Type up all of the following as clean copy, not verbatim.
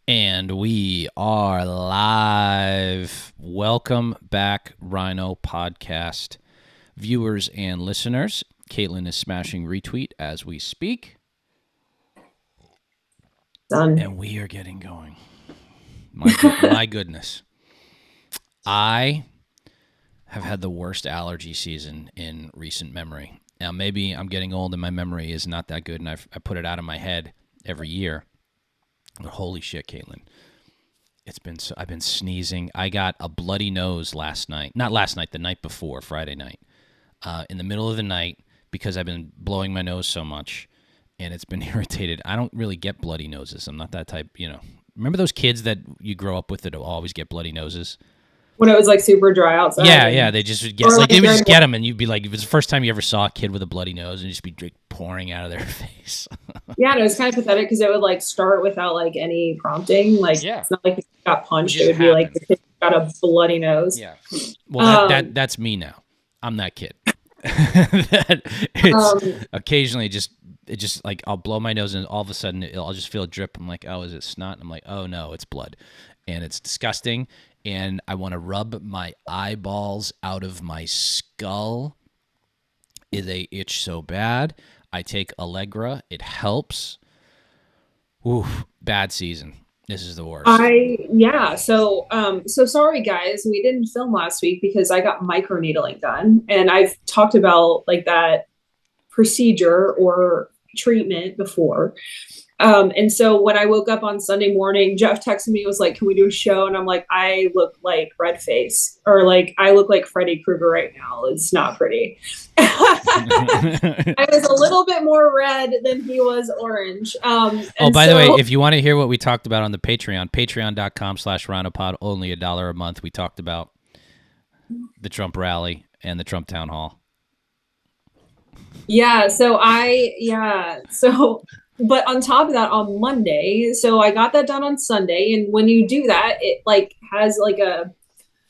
And we are live. Welcome back, RINO podcast viewers and listeners. Caitlin is smashing retweet as we speak. Done. And we are getting going. My goodness. I have had the worst allergy season in recent memory. Now, maybe I'm getting old and my memory is not that good, and I put it out of my head every year. But holy shit, Caitlin. I've been sneezing. I got a bloody nose last night. Not last night, the night before, Friday night. In the middle of the night, because I've been blowing my nose so much, and it's been irritated. I don't really get bloody noses. I'm not that type, Remember those kids that you grow up with that always get bloody noses? When it was like super dry outside. Yeah, they just would get they would just get them, and you'd be like, if it was the first time you ever saw a kid with a bloody nose, and just be pouring out of their face. Yeah, and it was kind of pathetic because it would like start without like any prompting. Like, it's not like you got punched. It would be like the kid got a bloody nose. Yeah. Well, that's me now. I'm that kid. It's occasionally it just like I'll blow my nose and all of a sudden I'll just feel a drip. I'm like, oh, is it snot? And I'm like, oh no, it's blood, and it's disgusting. And I want to rub my eyeballs out of my skull. They itch so bad. I take Allegra. It helps. Oof, bad season. This is the worst. So sorry guys, we didn't film last week because I got microneedling done, and I've talked about like that procedure or treatment before. And so when I woke up on Sunday morning, Jeff texted me, was like, can we do a show? And I'm like, I look like Redface, or like I look like Freddy Krueger right now. It's not pretty. I was a little bit more red than he was orange. By the way, if you want to hear what we talked about on the Patreon, patreon.com/RINOPod, only $1 a month. We talked about the Trump rally and the Trump town hall. But on top of that, on Monday, so I got that done on Sunday, and when you do that, it like has like an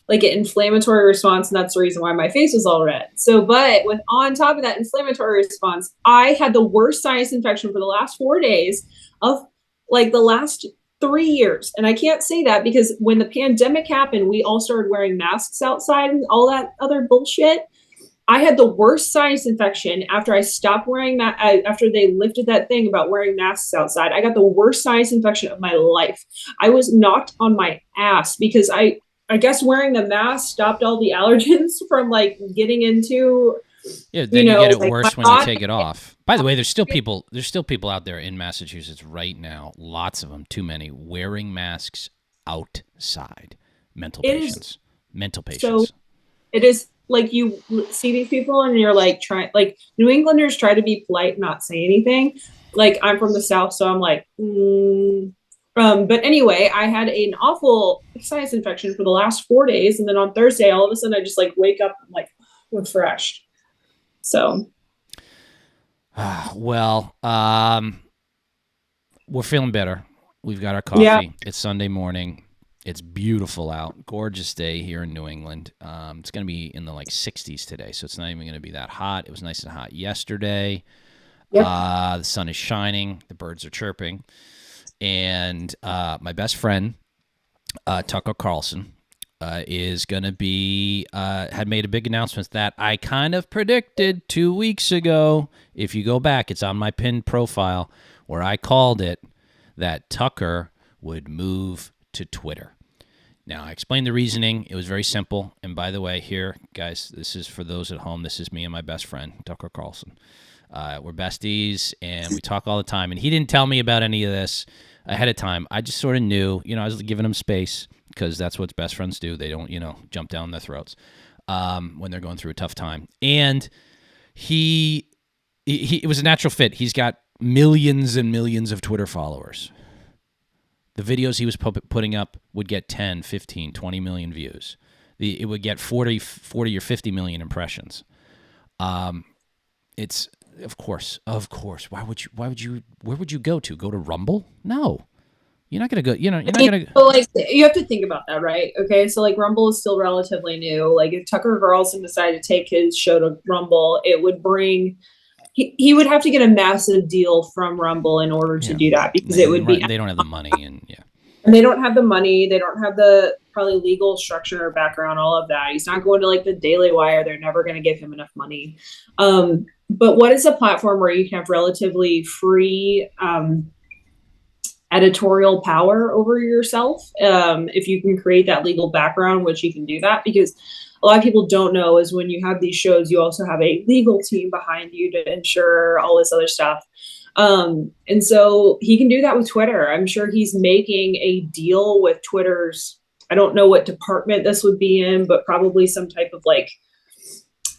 inflammatory response, and that's the reason why my face was all red. So, but with on top of that inflammatory response, I had the worst sinus infection for the last 4 days of like the last 3 years. And I can't say that because when the pandemic happened, we all started wearing masks outside and all that other bullshit. I had the worst sinus infection after I stopped wearing that. After they lifted that thing about wearing masks outside, I got the worst sinus infection of my life. I was knocked on my ass because I guess wearing the mask stopped all the allergens from like getting into. Yeah, then you get it like worse when you take it off. By the way, there's still people out there in Massachusetts right now, lots of them, too many, wearing masks outside. Mental patients. So it is. Like you see these people and you're like New Englanders try to be polite, not say anything. Like I'm from the South, so I'm like, but anyway, I had an awful sinus infection for the last 4 days. And then on Thursday, all of a sudden I just like wake up and like refreshed. So. Well, we're feeling better. We've got our coffee. Yeah. It's Sunday morning. It's beautiful out. Gorgeous day here in New England. It's going to be in the like 60s today, so it's not even going to be that hot. It was nice and hot yesterday. Yep. The sun is shining. The birds are chirping. And my best friend, Tucker Carlson, is going to be had made a big announcement that I kind of predicted 2 weeks ago. If you go back, it's on my pinned profile where I called it that Tucker would move to Twitter. Now, I explained the reasoning. It was very simple. And by the way, here, guys, this is for those at home. This is me and my best friend, Tucker Carlson. We're besties, and we talk all the time. And he didn't tell me about any of this ahead of time. I just sort of knew. I was giving him space because that's what best friends do. They don't, jump down their throats when they're going through a tough time. And he it was a natural fit. He's got millions and millions of Twitter followers. The videos he was putting up would get 10, 15, 20 million views. It would get 40 or 50 million impressions. It's of course. Where would you go to? Go to Rumble? No. You're not going to go, you're not going to. So like, you have to think about that, right? Okay. So like Rumble is still relatively new. Like if Tucker Carlson decided to take his show to Rumble, it would bring, he would have to get a massive deal from Rumble in order to do that because it would be. They don't have the money and yeah. And they don't have the money. They don't have the probably legal structure or background, all of that. He's not going to like the Daily Wire. They're never going to give him enough money. But what is a platform where you can have relatively free editorial power over yourself if you can create that legal background, which you can do that? Because a lot of people don't know is when you have these shows, you also have a legal team behind you to ensure all this other stuff. And so he can do that with Twitter. I'm sure he's making a deal with Twitter's, I don't know what department this would be in, but probably some type of like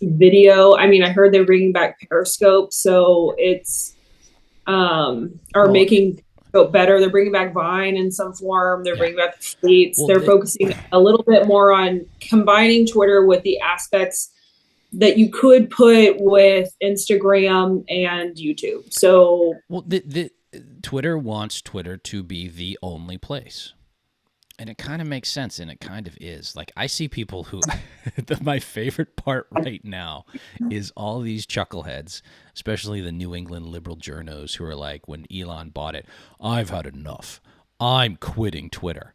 video. I mean, I heard they're bringing back Periscope, so it's making it better. They're bringing back Vine in some form. They're bringing back the fleets. They're focusing a little bit more on combining Twitter with the aspects that you could put with Instagram and YouTube. So, well, Twitter wants Twitter to be the only place. And it kind of makes sense, and it kind of is. Like, I see people who, my favorite part right now is all these chuckleheads, especially the New England liberal journos who are like, when Elon bought it, I've had enough. I'm quitting Twitter.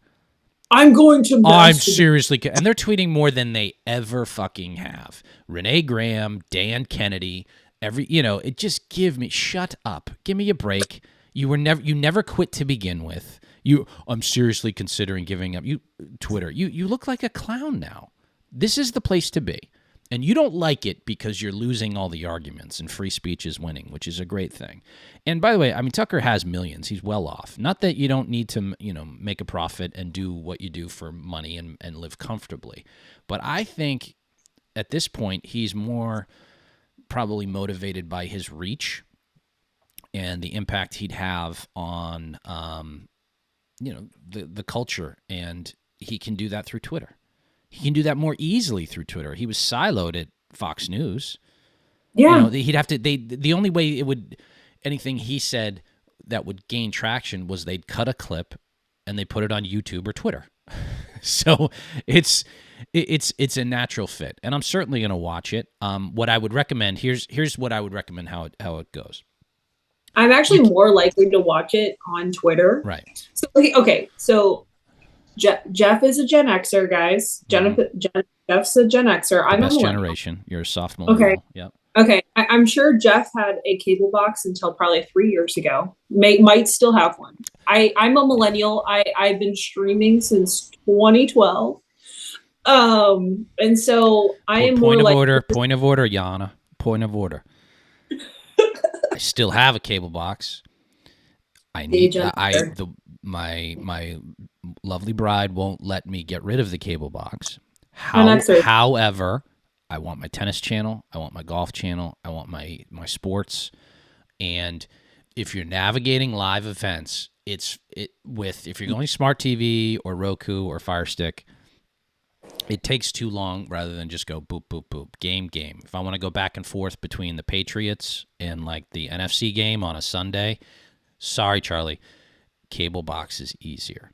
I'm going to. I'm seriously, and they're tweeting more than they ever fucking have. Renee Graham, Dan Kennedy, it just shut up. Give me a break. You never quit to begin with. I'm seriously considering giving up. Twitter. You look like a clown now. This is the place to be. And you don't like it because you're losing all the arguments and free speech is winning, which is a great thing. And by the way, I mean, Tucker has millions. He's well off. Not that you don't need to, make a profit and do what you do for money and live comfortably. But I think at this point, he's more probably motivated by his reach and the impact he'd have on, the culture. And he can do that through Twitter. He can do that more easily through Twitter. He was siloed at Fox News. Yeah. He'd have to, the only way anything he said that would gain traction was they'd cut a clip and they put it on YouTube or Twitter. So it's a natural fit. And I'm certainly going to watch it. What I would recommend, here's what I would recommend how it goes. I'm actually more likely to watch it on Twitter. Right. So, okay. So Jeff is a Gen Xer, guys. Jeff's a Gen Xer. I'm best a generation. You're a sophomore. Okay. Yep. Okay. I'm sure Jeff had a cable box until probably 3 years ago. Might still have one. I'm a millennial. I've been streaming since 2012. And so I am Point more of like order. Point of order, Yana. Point of order. I still have a cable box. My lovely bride won't let me get rid of the cable box. However, I want my tennis channel, I want my golf channel, I want my sports. And if you're navigating live events, if you're going smart TV or Roku or Fire Stick, it takes too long rather than just go boop, boop, boop, game. If I want to go back and forth between the Patriots and like the NFC game on a Sunday, sorry, Charlie, cable box is easier.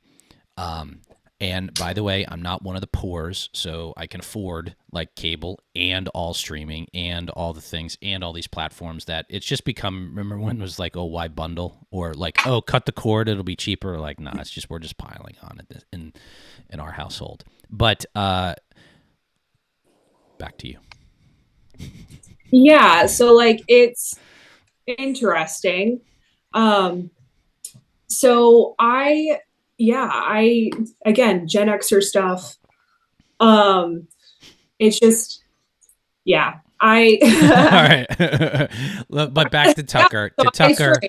And by the way, I'm not one of the poors, so I can afford like cable and all streaming and all the things and all these platforms that it's just become, remember when it was like, oh, why bundle? Or like, oh, cut the cord, it'll be cheaper. Like, nah, we're just piling on it in our household. But back to you. Yeah, so like it's interesting. So I again, Gen Xer stuff. It's just, yeah, all right. But back to Tucker. Yeah, so Tucker,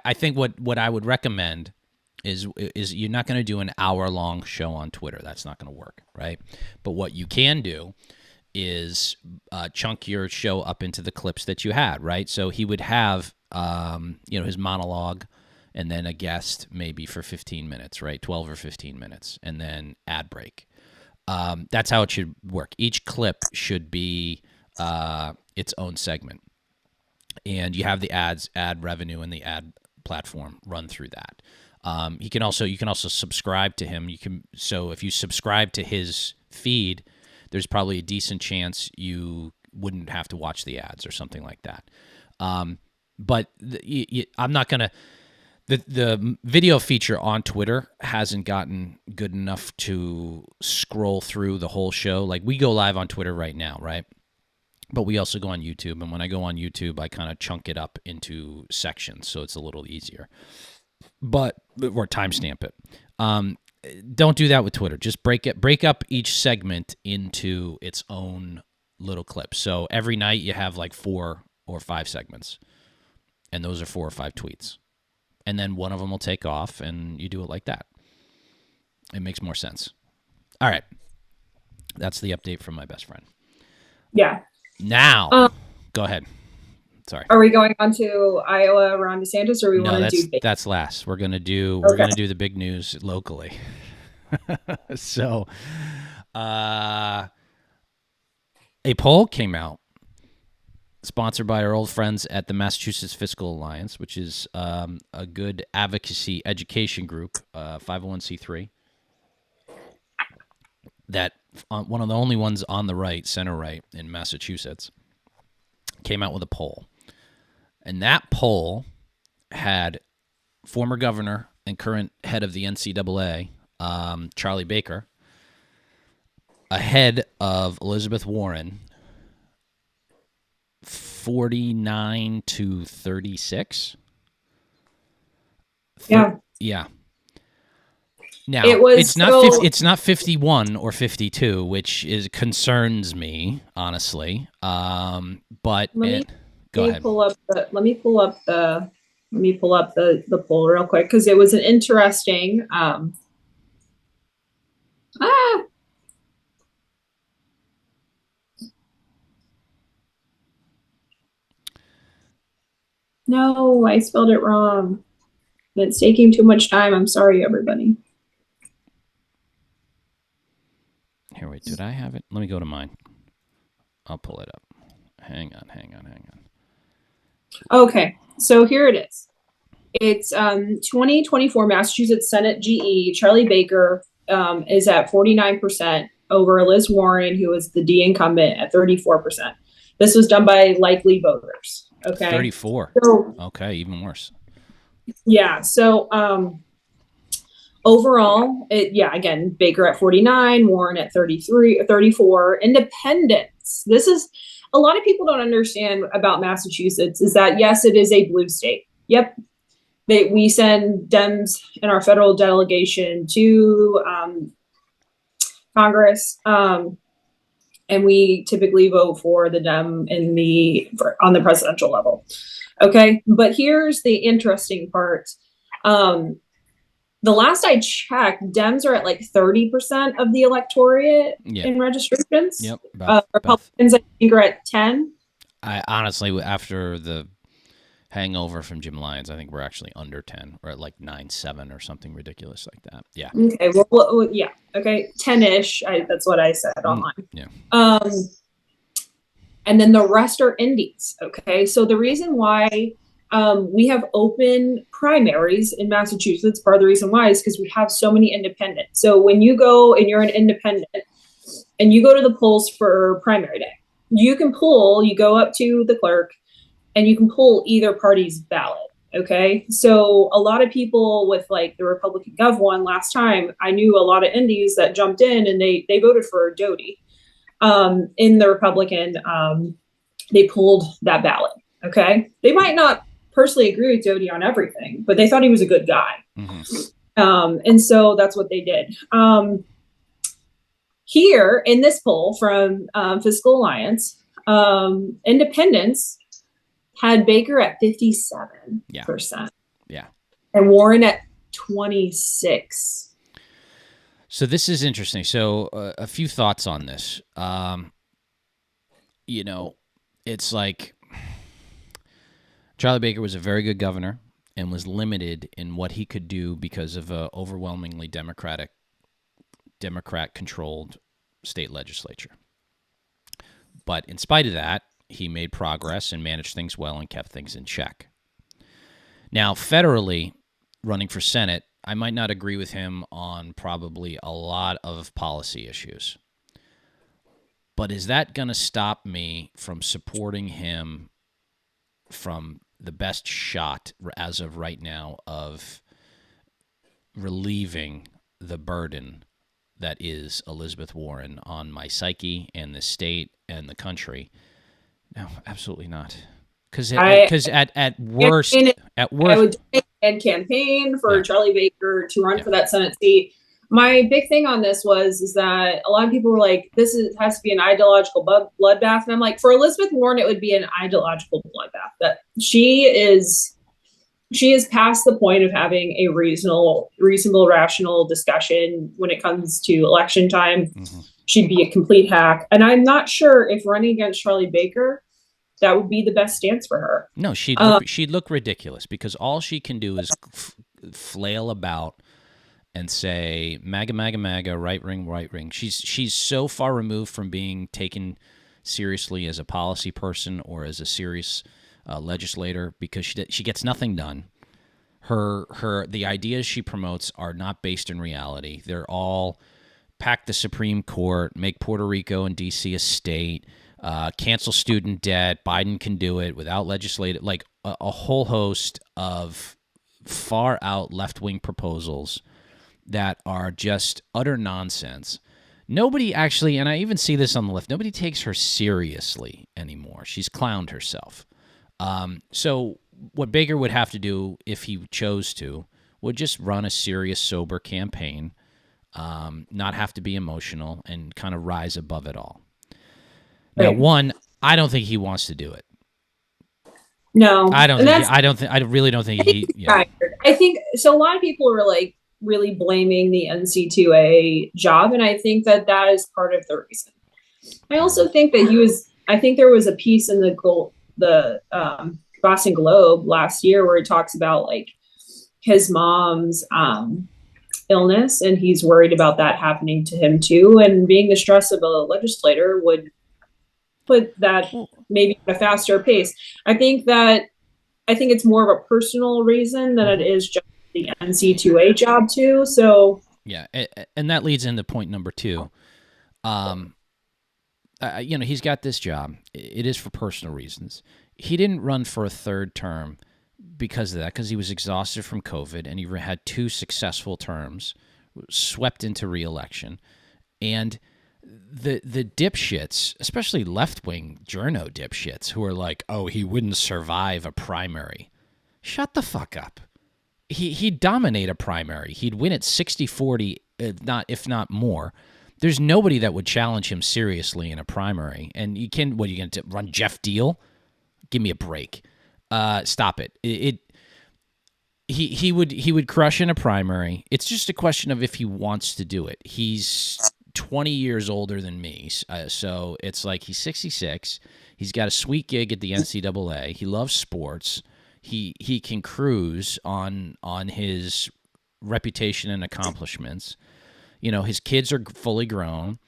I think what I would recommend is you're not going to do an hour-long show on Twitter. That's not going to work, right? But what you can do is chunk your show up into the clips that you had, right? So he would have his monologue and then a guest maybe for 15 minutes, right? 12 or 15 minutes, and then ad break. That's how it should work. Each clip should be its own segment. And you have the ad revenue and the ad platform run through that. You can also subscribe to him. So if you subscribe to his feed, there's probably a decent chance you wouldn't have to watch the ads or something like that. But I'm not gonna. The video feature on Twitter hasn't gotten good enough to scroll through the whole show. Like, we go live on Twitter right now, right? But we also go on YouTube, and when I go on YouTube, I kind of chunk it up into sections, so it's a little easier. Or timestamp it. Don't do that with Twitter. Just break up each segment into its own little clips. So every night you have like 4 or 5 segments, and those are 4 or 5 tweets. And then one of them will take off, and you do it like that. It makes more sense. All right. That's the update from my best friend. Yeah. Now, go ahead. Sorry. Are we going on to Iowa, Ron DeSantis, or we want to do? That's last. We're gonna do the big news locally. So, a poll came out, sponsored by our old friends at the Massachusetts Fiscal Alliance, which is a good advocacy education group, 501c3. That one of the only ones on the right, center right in Massachusetts, came out with a poll. And that poll had former governor and current head of the NCAA, Charlie Baker, ahead of Elizabeth Warren, 49 to 36. Yeah. Yeah. Now, it's not 51 or 52, which concerns me, honestly. But go ahead. Let me pull up the poll real quick, because it was an interesting No, I spelled it wrong. It's taking too much time. I'm sorry, everybody. Here, wait, did I have it? Let me go to mine. I'll pull it up. Hang on. Okay, so here it is. It's 2024 Massachusetts Senate GE. Charlie Baker is at 49% over Liz Warren, who is the D incumbent, at 34%. This was done by likely voters. Okay. 34. So, okay, even worse. Yeah. So overall, again, Baker at 49, Warren at 33, 34. Independents. This is a lot of people don't understand about Massachusetts is that, yes, it is a blue state. Yep. We send Dems in our federal delegation to Congress. And we typically vote for the Dem on the presidential level. Okay. But here's the interesting part. The last I checked, Dems are at like 30% of the electorate in registrations. Yep. Republicans, I think, are at 10. I honestly, after the hangover from Jim Lyons, I think we're actually under 10. We're at like 9-7 or something ridiculous like that. Yeah. Okay. Well, yeah. Okay. 10-ish. That's what I said online. Yeah. And then the rest are indies. Okay. So the reason why we have open primaries in Massachusetts, part of the reason why is because we have so many independents. So when you go and you're an independent and you go to the polls for primary day, you go up to the clerk and you can pull either party's ballot. Okay. So a lot of people with like the Republican Gov one last time, I knew a lot of indies that jumped in and they voted for Doty. In the Republican, they pulled that ballot. Okay. They might not personally agree with Doty on everything, but they thought he was a good guy. Mm-hmm. And so that's what they did. Here in this poll from Fiscal Alliance, independents had Baker at 57%. Yeah. And Warren at 26%. So this is interesting. So a few thoughts on this. It's like Charlie Baker was a very good governor and was limited in what he could do because of an overwhelmingly Democrat-controlled state legislature. But in spite of that, he made progress and managed things well and kept things in check. Now, federally, running for Senate, I might not agree with him on probably a lot of policy issues. But is that going to stop me from supporting him from the best shot as of right now of relieving the burden that is Elizabeth Warren on my psyche and the state and the country. No, absolutely not. Because at worst, I would and campaign for Charlie Baker to run for that Senate seat. My big thing on this is that a lot of people were like, has to be an ideological bloodbath. And I'm like, for Elizabeth Warren, it would be an ideological bloodbath. That she is past the point of having a reasonable, rational discussion when it comes to election time. Mm-hmm. She'd be a complete hack. And I'm not sure if running against Charlie Baker, that would be the best stance for her. No, she'd look ridiculous because all she can do is flail about and say MAGA, MAGA, MAGA, right ring, right ring. She's so far removed from being taken seriously as a policy person or as a serious legislator because she gets nothing done. The ideas she promotes are not based in reality. They're all pack the Supreme Court, make Puerto Rico and D.C. a state, cancel student debt. Biden can do it without legislative, like a whole host of far out left-wing proposals that are just utter nonsense. Nobody actually, and I even see this on the left, nobody takes her seriously anymore. She's clowned herself. So what Baker would have to do if he chose to would just run a serious, sober campaign, not have to be emotional, and kind of rise above it all. Now, one, I don't think he wants to do it. No, I really don't think he. Yeah. I think so. A lot of people were like really blaming the NC2A job, and I think that is part of the reason. I also think that I think there was a piece in the Boston Globe last year where it talks about like his mom's illness, and he's worried about that happening to him too. And being the stress of a legislator would put that maybe at a faster pace. I think it's more of a personal reason than it is just the NC2A job too. So yeah, and that leads into point number 2. He's got this job. It is for personal reasons. He didn't run for a third term because of that, because he was exhausted from COVID, and he had 2 successful terms, swept into re-election. And the dipshits, especially left-wing journo dipshits, who are like, oh, he wouldn't survive a primary. Shut the fuck up. He'd dominate a primary. He'd win at 60-40, if not more. There's nobody that would challenge him seriously in a primary. And are you going to run Jeff Deal? Give me a break. Stop it. He would crush in a primary. It's just a question of if he wants to do it. He's 20 years older than me, so it's like he's 66. He's got a sweet gig at the NCAA. He loves sports. He can cruise on his reputation and accomplishments. His kids are fully grown.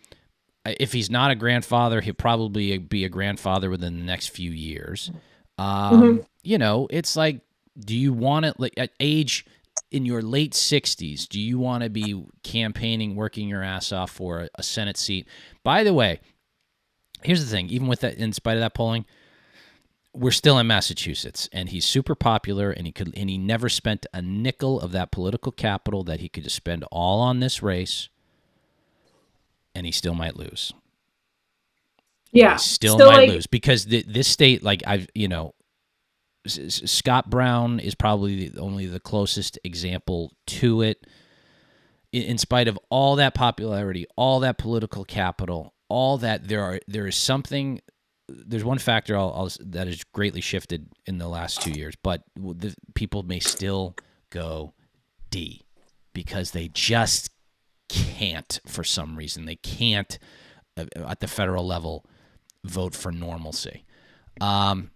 If he's not a grandfather, he'll probably be a grandfather within the next few years. It's like, do you want it like at age in your late 60s? Do you want to be campaigning, working your ass off for a Senate seat? By the way, here's the thing: even with that, in spite of that polling, we're still in Massachusetts, and he's super popular, and he never spent a nickel of that political capital that he could just spend all on this race, and he still might lose. Yeah, he still might lose because this state, like Scott Brown is probably only the closest example to it. In spite of all that popularity, all that political capital, all that, there is something. There's one factor that has greatly shifted in the last 2 years, but people may still go D because they just can't, for some reason. They can't, at the federal level, vote for normalcy. I'll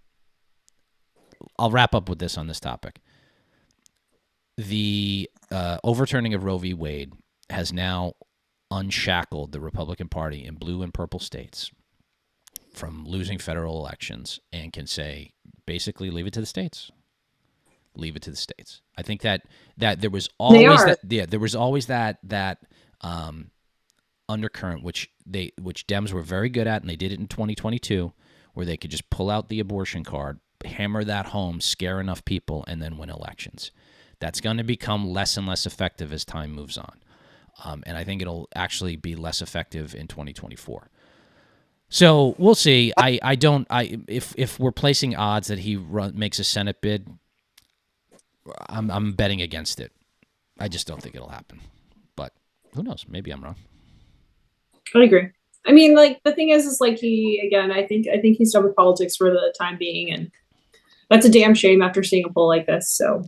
wrap up with this on this topic. The overturning of Roe v. Wade has now unshackled the Republican Party in blue and purple states from losing federal elections, and can say, basically, leave it to the states. Leave it to the states. I think that there was always that undercurrent, which Dems were very good at, and they did it in 2022, where they could just pull out the abortion card, hammer that home, scare enough people, and then win elections. That's going to become less and less effective as time moves on. And I think it'll actually be less effective in 2024. So we'll see. If we're placing odds that he makes a Senate bid, I'm betting against it. I just don't think it'll happen. But who knows? Maybe I'm wrong. I agree. I mean, like, the thing is like, I think he's done with politics for the time being, and that's a damn shame after seeing a poll like this. So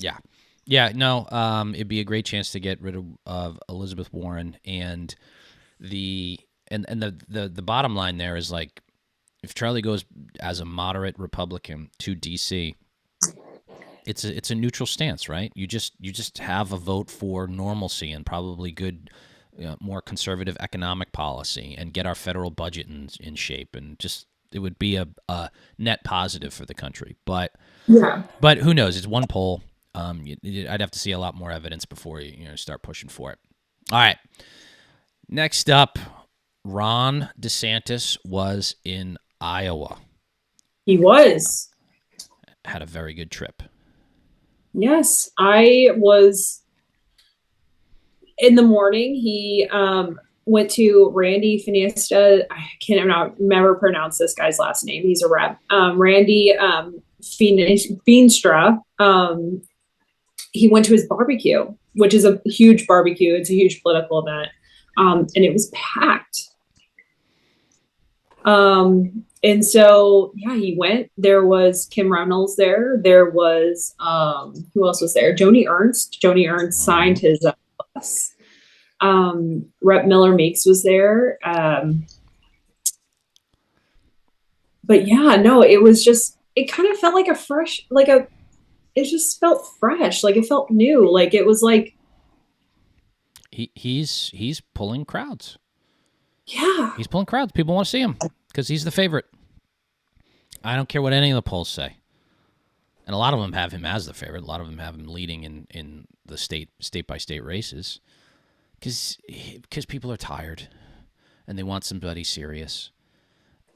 no, it'd be a great chance to get rid of Elizabeth Warren, and the bottom line there is, like, if Charlie goes as a moderate Republican to DC, it's a neutral stance, right? You just have a vote for normalcy and probably good, more conservative economic policy, and get our federal budget in shape, and just it would be a net positive for the country. But who knows? It's one poll. I'd have to see a lot more evidence before you start pushing for it. All right. Next up, Ron DeSantis was in Iowa. He was. Had a very good trip. Yes, I was. In the morning, he went to Randy Finesta. I can't never pronounce this guy's last name. He's a rep. Randy Feenstra. He went to his barbecue, which is a huge barbecue. It's a huge political event. And it was packed. And so, he went. There was Kim Reynolds there. There was, who else was there? Joni Ernst. Joni Ernst signed his bus. Rep Miller Meeks was there. But it was just, it kind of felt like it just felt fresh. Like, it felt new. Like, it was like. He's pulling crowds. Yeah. He's pulling crowds. People want to see him because he's the favorite. I don't care what any of the polls say. And a lot of them have him as the favorite. A lot of them have him leading in the state-by-state races because people are tired and they want somebody serious.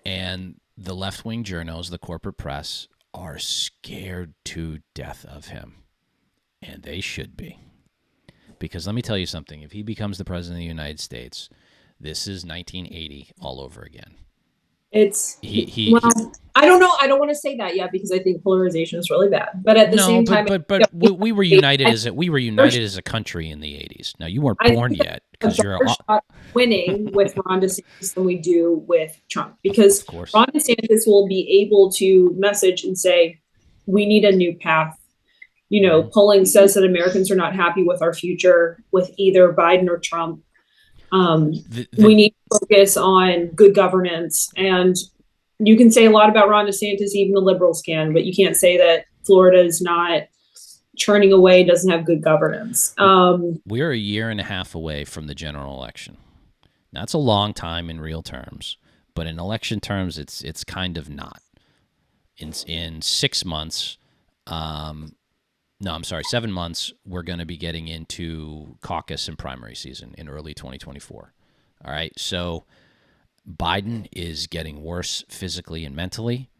And the left-wing journos, the corporate press, are scared to death of him. And they should be. Because let me tell you something. If he becomes the president of the United States, this is 1980 all over again. It's I don't know. I don't want to say that yet because I think polarization is really bad. But at the same time, we were united as a country in the 80s. Now, you weren't born yet because you're winning with Ron DeSantis than we do with Trump, because Ron DeSantis will be able to message and say, we need a new path. Polling says that Americans are not happy with our future with either Biden or Trump. We need to focus on good governance. And you can say a lot about Ron DeSantis, even the liberals can, but you can't say that Florida is not churning away, doesn't have good governance. We're a year and a half away from the general election. That's a long time in real terms, but in election terms, it's kind of not. In 6 months, 7 months, we're going to be getting into caucus and primary season in early 2024. All right, so Biden is getting worse physically and mentally.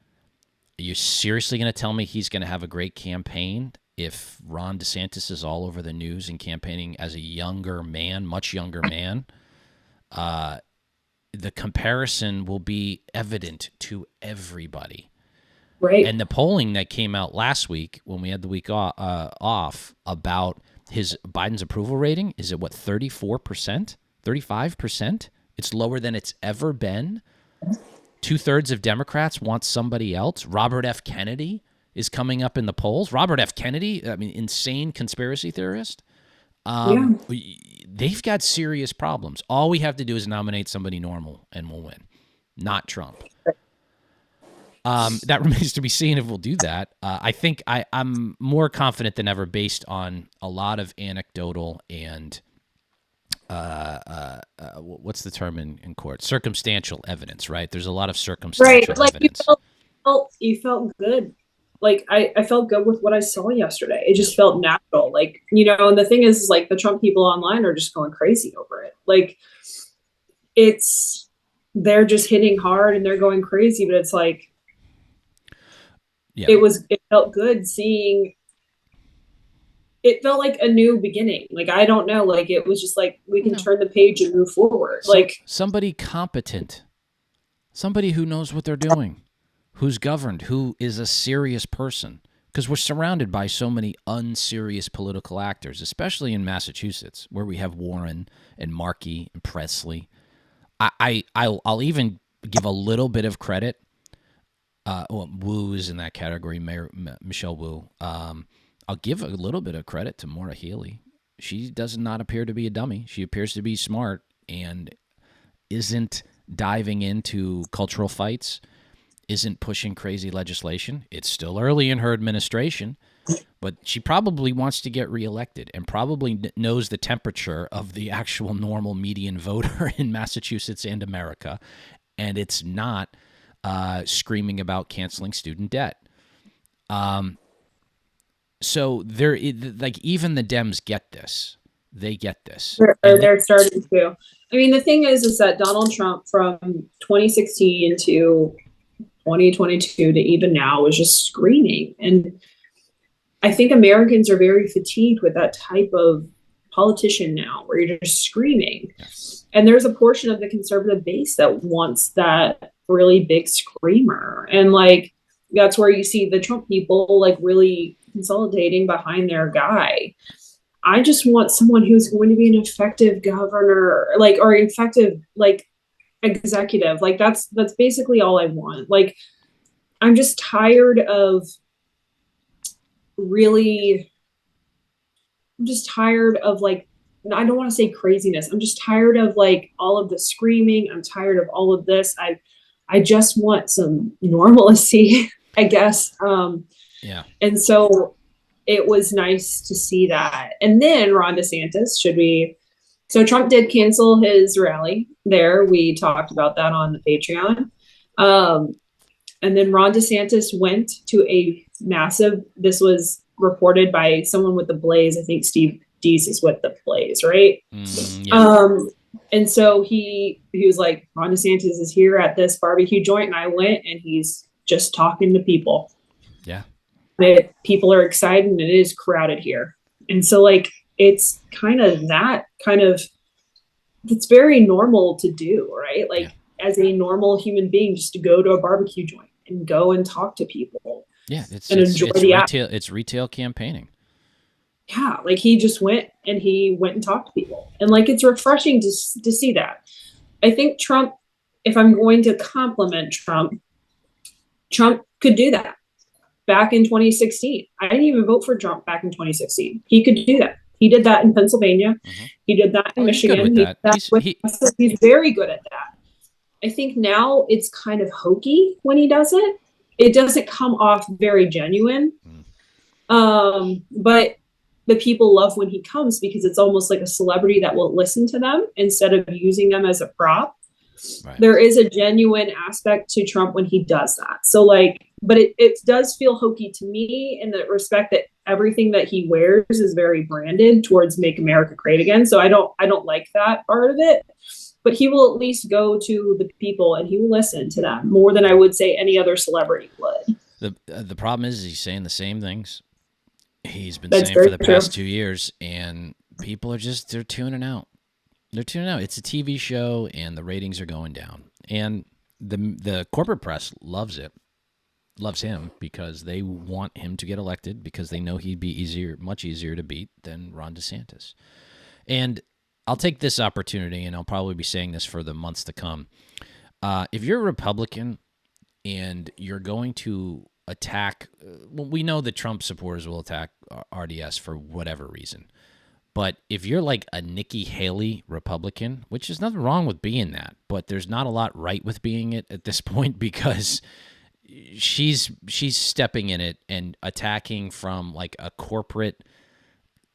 Are you seriously going to tell me he's going to have a great campaign if Ron DeSantis is all over the news and campaigning as a younger man, much younger man? The comparison will be evident to everybody. Right. And the polling that came out last week when we had the week off about Biden's approval rating is at 34%, 35%. It's lower than it's ever been. 2/3 of Democrats want somebody else. Robert F. Kennedy is coming up in the polls. Robert F. Kennedy, insane conspiracy theorist. They've got serious problems. All we have to do is nominate somebody normal and we'll win, not Trump. That remains to be seen if we'll do that. I think I'm more confident than ever based on a lot of anecdotal and what's the term in court? Circumstantial evidence, right? There's a lot of circumstantial evidence. You felt good. Like, I felt good with what I saw yesterday. It just felt natural. Like, and the thing is like the Trump people online are just going crazy over it. Like, they're just hitting hard and they're going crazy, but it's like, Yeah. it felt good seeing, it felt like a new beginning. Like, I don't know, like it was just like we can turn the page and move forward. Like somebody competent, somebody who knows what they're doing, who's governed, who is a serious person. Because we're surrounded by so many unserious political actors, especially in Massachusetts, where we have Warren and Markey and Presley. I'll even give a little bit of credit. Wu is in that category, Michelle Wu. I'll give a little bit of credit to Maura Healey. She does not appear to be a dummy. She appears to be smart and isn't diving into cultural fights, isn't pushing crazy legislation. It's still early in her administration, but she probably wants to get reelected and probably knows the temperature of the actual normal median voter in Massachusetts and America, and it's not screaming about canceling student debt. So there, like, even the Dems get this. They get this. They're starting to. I mean, the thing is that Donald Trump from 2016 to 2022 to even now was just screaming. And I think Americans are very fatigued with that type of politician now, where you're just screaming. Yes. And there's a portion of the conservative base that wants that really big screamer. And like, that's where you see the Trump people like really consolidating behind their guy. I just want someone who's going to be an effective governor, like, or effective, like, executive. Like, that's basically all I want. Like, I'm just tired of like, I don't want to say craziness. I'm just tired of like all of the screaming. I'm tired of all of this. I just want some normalcy, I guess. Yeah. And so it was nice to see that. And then Ron DeSantis, so Trump did cancel his rally there. We talked about that on the Patreon. And then Ron DeSantis went to a massive, this was reported by someone with the Blaze. I think Steve Deese is with the Blaze, right? Yeah. And so he was like, Ron DeSantis is here at this barbecue joint. And I went, and he's just talking to people. Yeah. People are excited, and it is crowded here. And so like, it's it's very normal to do, right? Like, as a normal human being, just to go to a barbecue joint and go and talk to people. Yeah. It's retail campaigning. Yeah. Like, he just went and talked to people, and like, it's refreshing to see that. I think Trump, if I'm going to compliment Trump could do that. Back in 2016, I didn't even vote for Trump back in 2016. He could do that. He did that in Pennsylvania. Mm-hmm. He did that in Michigan. He's very good at that. I think now it's kind of hokey when he does it. It doesn't come off very genuine. But the people love when he comes, because it's almost like a celebrity that will listen to them instead of using them as a prop. Right. There is a genuine aspect to Trump when he does that. So like, but it does feel hokey to me in the respect that everything that he wears is very branded towards Make America Great Again. So I don't like that part of it, but he will at least go to the people and he will listen to them more than I would say any other celebrity would. The problem is he's saying the same things he's been saying for the past 2 years, and people are they're tuning out. They're tuning out. It's a TV show, and the ratings are going down. And the corporate press loves him, because they want him to get elected, because they know he'd be much easier to beat than Ron DeSantis. And I'll take this opportunity, and I'll probably be saying this for the months to come. If you're a Republican and you're going to attack, well, we know that Trump supporters will attack RDS for whatever reason. But if you're like a Nikki Haley Republican, which is nothing wrong with being that, but there's not a lot right with being it at this point, because she's stepping in it and attacking from like a corporate,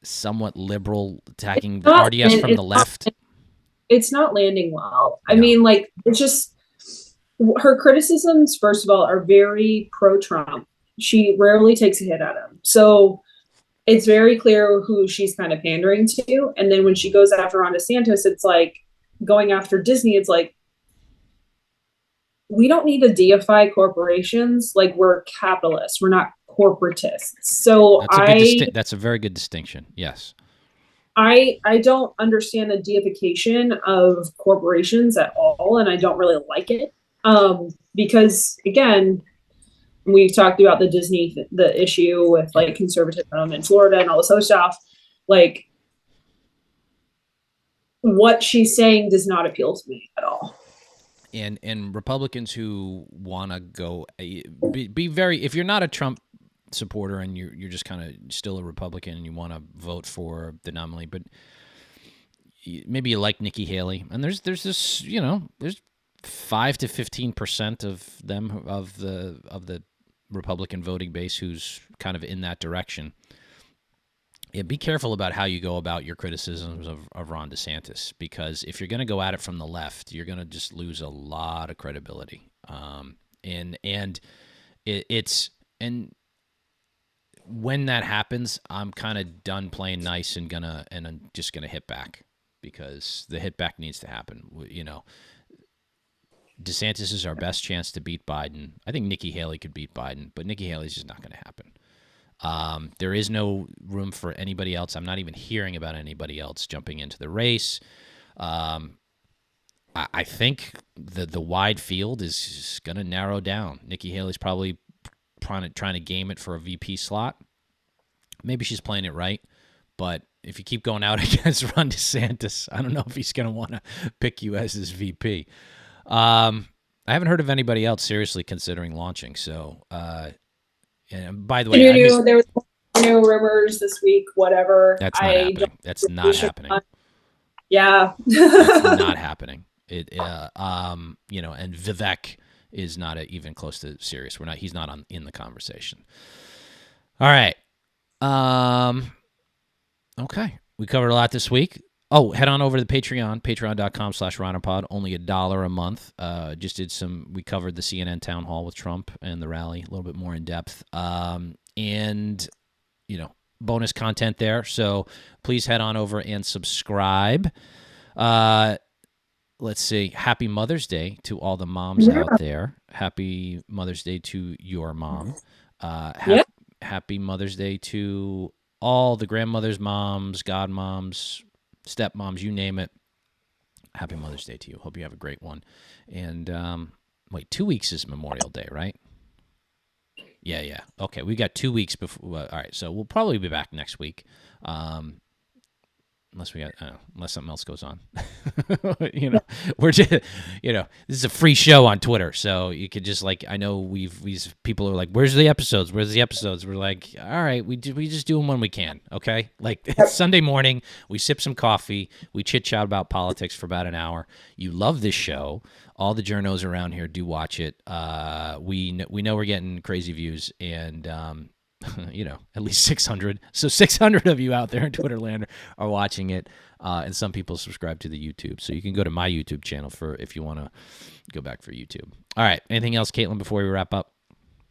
somewhat liberal, attacking RDS from the left. It's not landing well. I mean, like, it's just, her criticisms, first of all, are very pro-Trump. She rarely takes a hit at him. So it's very clear who she's kind of pandering to. And then when she goes after Ron DeSantis, it's like going after Disney. It's like, we don't need to deify corporations. Like, we're capitalists. We're not corporatists. So that's a very good distinction. Yes. I don't understand the deification of corporations at all, and I don't really like it. Because again, we've talked about the issue with like conservatism in Florida and all this other stuff. Like, what she's saying does not appeal to me at all. And Republicans who want to go be very, if you're not a Trump supporter and you're just kind of still a Republican and you want to vote for the nominee, but maybe you like Nikki Haley, and there's this, there's 5 to 15% of them of the Republican voting base who's kind of in that direction. Yeah, be careful about how you go about your criticisms of Ron DeSantis, because if you're going to go at it from the left, you're going to just lose a lot of credibility. And when that happens, I'm kind of done playing nice and I'm just gonna hit back, because the hit back needs to happen. DeSantis is our best chance to beat Biden. I think Nikki Haley could beat Biden, but Nikki Haley's just not going to happen. There is no room for anybody else. I'm not even hearing about anybody else jumping into the race. I think the wide field is going to narrow down. Nikki Haley's probably trying to game it for a VP slot. Maybe she's playing it right, but if you keep going out against Ron DeSantis, I don't know if he's going to want to pick you as his VP. I haven't heard of anybody else seriously considering launching. So, and by the way, there was no rumors this week. Whatever. That's not happening. That's not happening. Yeah, that's not happening. And Vivek is not even close to serious. He's not in the conversation. All right. Okay. We covered a lot this week. Oh, head on over to the Patreon, patreon.com/RINOpod. Only $1 a month. We covered the CNN town hall with Trump and the rally a little bit more in depth. And bonus content there. So please head on over and subscribe. Let's see. Happy Mother's Day to all the moms out there. Happy Mother's Day to your mom. Happy Mother's Day to all the grandmothers, moms, godmoms, stepmoms, you name it. Happy Mother's Day to you. Hope you have a great one. And 2 weeks is Memorial Day, right? Yeah. Okay, we got 2 weeks before. All right, so we'll probably be back next week. Unless something else goes on. We're just, this is a free show on Twitter, so you could just I know people are like, where's the episodes? We're like, all right, we just do them when we can, okay? It's Sunday morning, we sip some coffee, we chit chat about politics for about an hour. You love this show. All the journos around here do watch it. We know we're getting crazy views, and at least 600. So 600 of you out there in Twitterland are watching it, and some people subscribe to the YouTube. So you can go to my YouTube channel if you want to go back for YouTube. All right. Anything else, Caitlin, before we wrap up?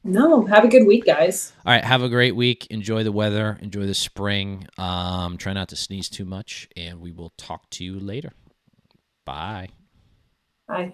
No. Have a good week, guys. All right. Have a great week. Enjoy the weather. Enjoy the spring. Try not to sneeze too much, and we will talk to you later. Bye. Bye.